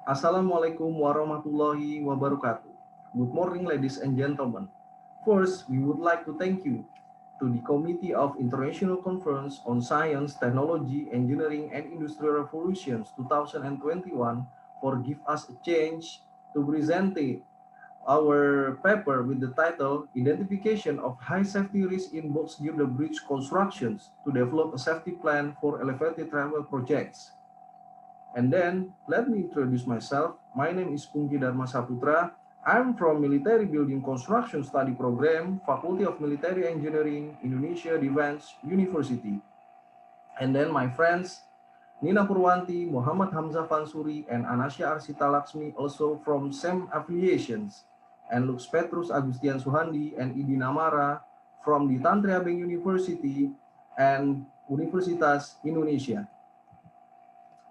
Assalamualaikum warahmatullahi wabarakatuh. Good morning, ladies and gentlemen. First, we would like to thank you to the Committee of International Conference on Science, Technology, Engineering, and Industrial Revolutions 2021 for give us a chance to present our paper with the title Identification of High Safety Risk in Box Girder Bridge Constructions to Develop a Safety Plan for Elevated Railway Projects. And then let me introduce myself. My name is Pungki Dharma Saputra. I'm from Military Building Construction Study Program, Faculty of Military Engineering, Indonesia Defense University. And then my friends, Nina Purwanti, Muhammad Hamzah Fansuri, and Anasya Arsita Laksmi, also from same affiliations. And Lux Petrus Agustian Suhandi and Idi Namara from the Tantri Abeng University and Universitas Indonesia.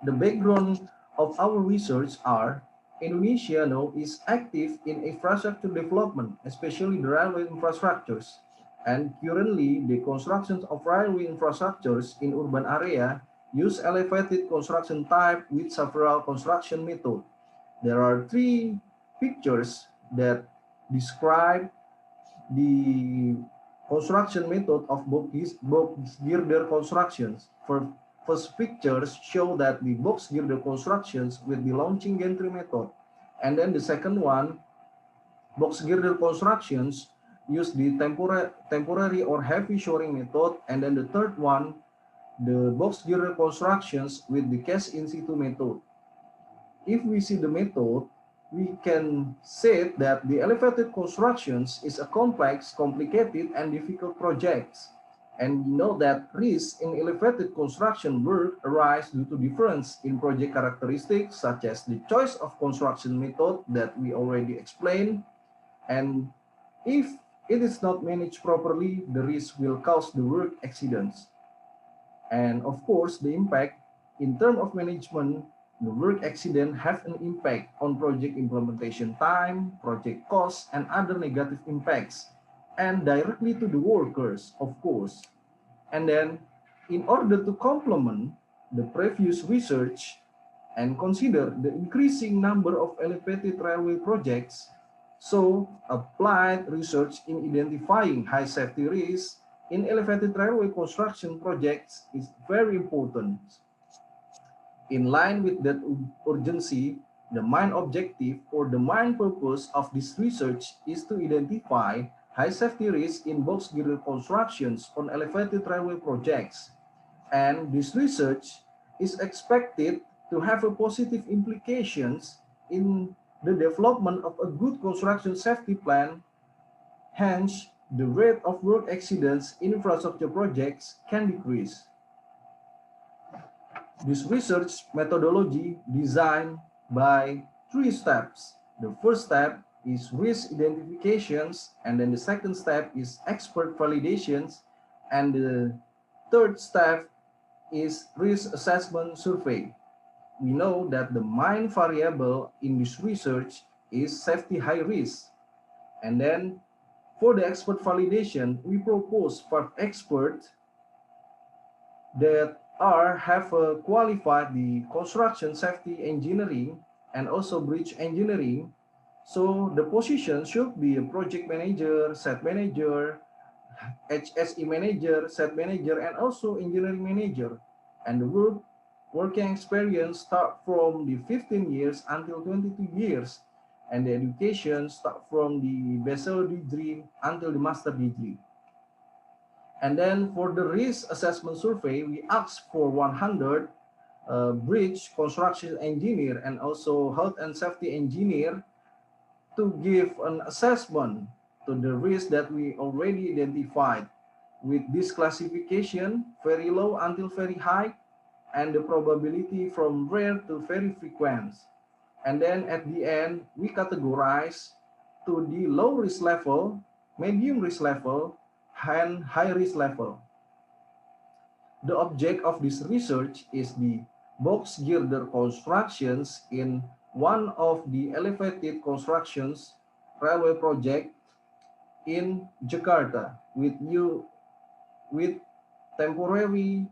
The background of our research are Indonesia now is active in infrastructure development, especially the railway infrastructures. And currently, the constructions of railway infrastructures in urban area use elevated construction type with several construction methods. There are three pictures that describe the construction method of box girder constructions. First pictures show that the box girder constructions with the launching gantry method. And then the second one, box girder constructions use the temporary or heavy shoring method. And then the third one, the box girder constructions with the cast in situ method. If we see the method, we can say that the elevated constructions is a complex, complicated, and difficult project. And we know that risks in elevated construction work arise due to difference in project characteristics, such as the choice of construction method that we already explained. And if it is not managed properly, the risk will cause the work accidents. And of course, the impact in terms of management, the work accident have an impact on project implementation time, project costs, and other negative impacts, and directly to the workers, of course. And then, in order to complement the previous research and consider the increasing number of elevated railway projects, so applied research in identifying high safety risks in elevated railway construction projects is very important. In line with that urgency, the main objective or the main purpose of this research is to identify high safety risks in box girder constructions on elevated railway projects. And this research is expected to have a positive implications in the development of a good construction safety plan. Hence, the rate of work accidents in infrastructure projects can decrease. This research methodology designed by three steps. The first step is risk identifications, and then the second step is expert validations, and the third step is risk assessment survey. We know that the main variable in this research is safety high risk. And then for the expert validation, we propose 5 experts that have qualified the construction safety engineering and also bridge engineering. So the position should be a project manager, site manager, HSE manager, site manager, and also engineering manager. And the working experience start from the 15 years until 22 years. And the education start from the bachelor degree until the master degree. And then for the risk assessment survey, we asked for 100 bridge construction engineer and also health and safety engineer to give an assessment to the risk that we already identified with this classification, very low until very high, and the probability from rare to very frequent. And then at the end, we categorize to the low risk level, medium risk level, and high risk level. The object of this research is the box girder constructions in one of the elevated constructions railway project in Jakarta with temporary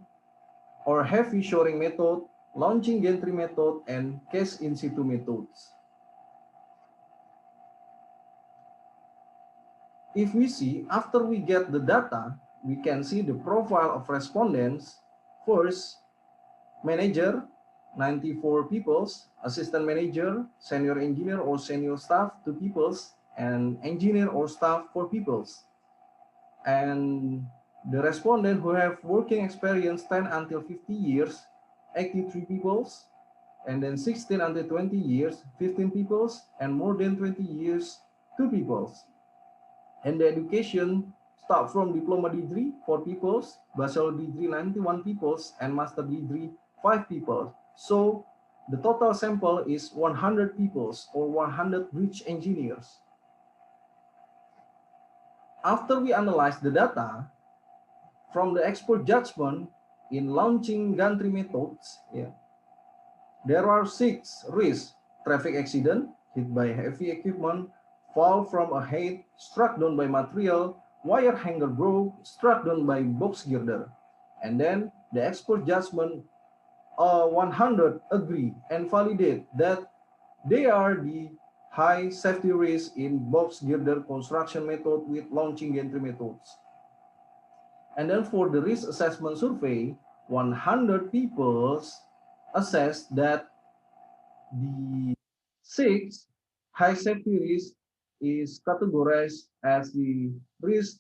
or heavy shoring method launching gantry method, and case in situ methods. If we see, after we get the data, we can see the profile of respondents. First, manager, 94 peoples, assistant manager, senior engineer or senior staff, 2 peoples, and engineer or staff, 4 peoples. And the respondent who have working experience 10 until 50 years, 83 peoples, and then 16 until 20 years, 15 peoples, and more than 20 years, 2 peoples. And the education start from diploma degree, 4 peoples, bachelor degree, 91 peoples, and master degree, 5 people. So the total sample is 100 peoples or 100 rich engineers. After we analyze the data, from the expert judgment in launching gantry methods, there are 6 risks: traffic accident, hit by heavy equipment, fall from a height, struck down by material, wire hanger broke, struck down by box girder. And then the expert judgment 100 agree and validate that they are the high safety risk in box girder construction method with launching gantry methods. And then for the risk assessment survey, 100 people assess that the 6 high safety risk is categorized as the risk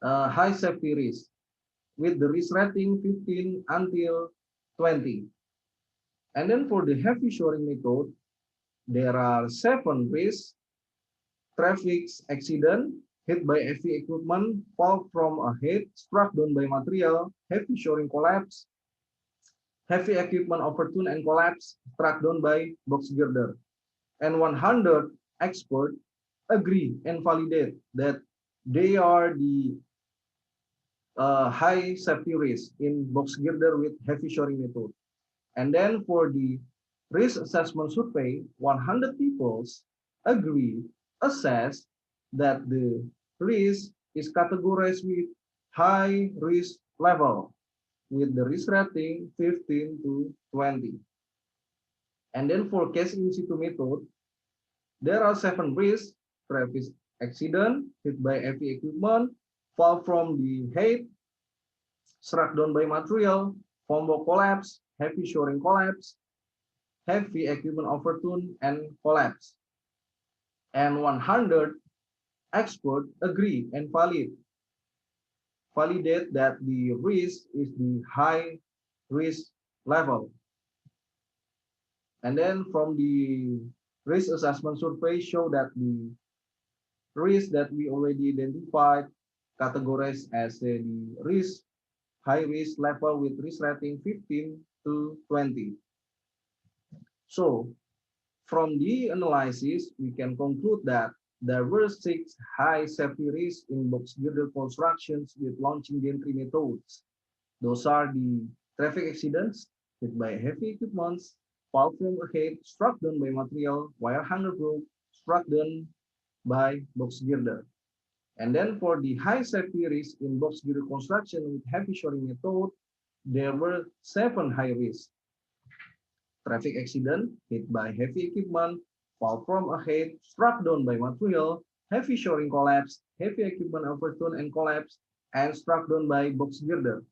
high safety risk with the risk rating 15 until 20. And then for the heavy shoring method, there are 7 risks: traffic accident, hit by heavy equipment, fall from a height, struck down by material, heavy shoring collapse, heavy equipment overturn and collapse, struck down by box girder. And 100 experts agree and validate that they are the high safety risk in box girder with heavy shoring method. And then for the risk assessment survey, 100 people agree, assess that the risk is categorized with high risk level with the risk rating 15 to 20. And then for case in situ method, there are 7 risks: traffic accident, hit by heavy equipment, fall from the height, struck down by material, formwork collapse, heavy shoring collapse, heavy equipment overturn, and collapse. And 100 experts agree and validate that the risk is the high risk level. And then from the risk assessment survey show that the risk that we already identified categorized as the risk high risk level with risk rating 15 to 20. So from the analysis, we can conclude that there were 6 high safety risks in box girder constructions with launching gantry methods. Those are the traffic accidents, hit by heavy equipment, fall from a height, struck down by material, wire hanger broke, struck down by box girder. And then for the high safety risk in box girder construction with heavy shoring method, there were 7 high risks: traffic accident, hit by heavy equipment, fall from a height, struck down by material, heavy shoring collapse, heavy equipment overturn and collapse, and struck down by box girder.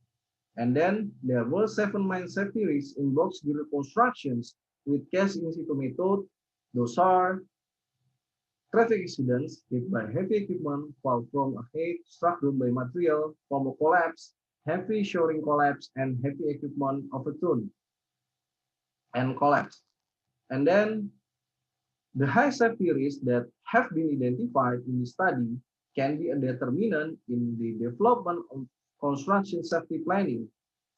And then there were 7 main safety risks in box girder constructions with case in situ method. Those are traffic accidents, hit by heavy equipment, fall from a height, struck down by material, from a collapse, heavy shoring collapse, and heavy equipment overturn and collapse. And then the high safety risks that have been identified in the study can be a determinant in the development of construction safety planning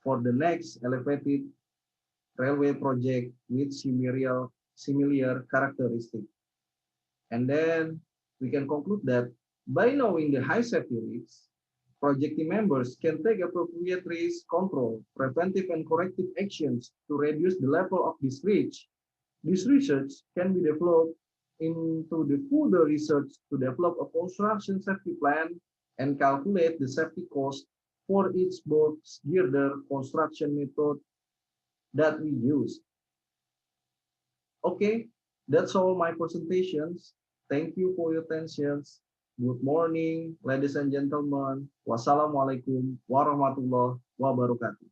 for the next elevated railway project with similar characteristics. And then we can conclude that by knowing the high safety risks, project team members can take appropriate risk control, preventive and corrective actions to reduce the level of this risk. This research can be developed into the further research to develop a construction safety plan and calculate the safety cost for each box girder construction method that we use. Okay, that's all my presentations. Thank you for your attention. Good morning, ladies and gentlemen. Wassalamualaikum warahmatullahi wabarakatuh.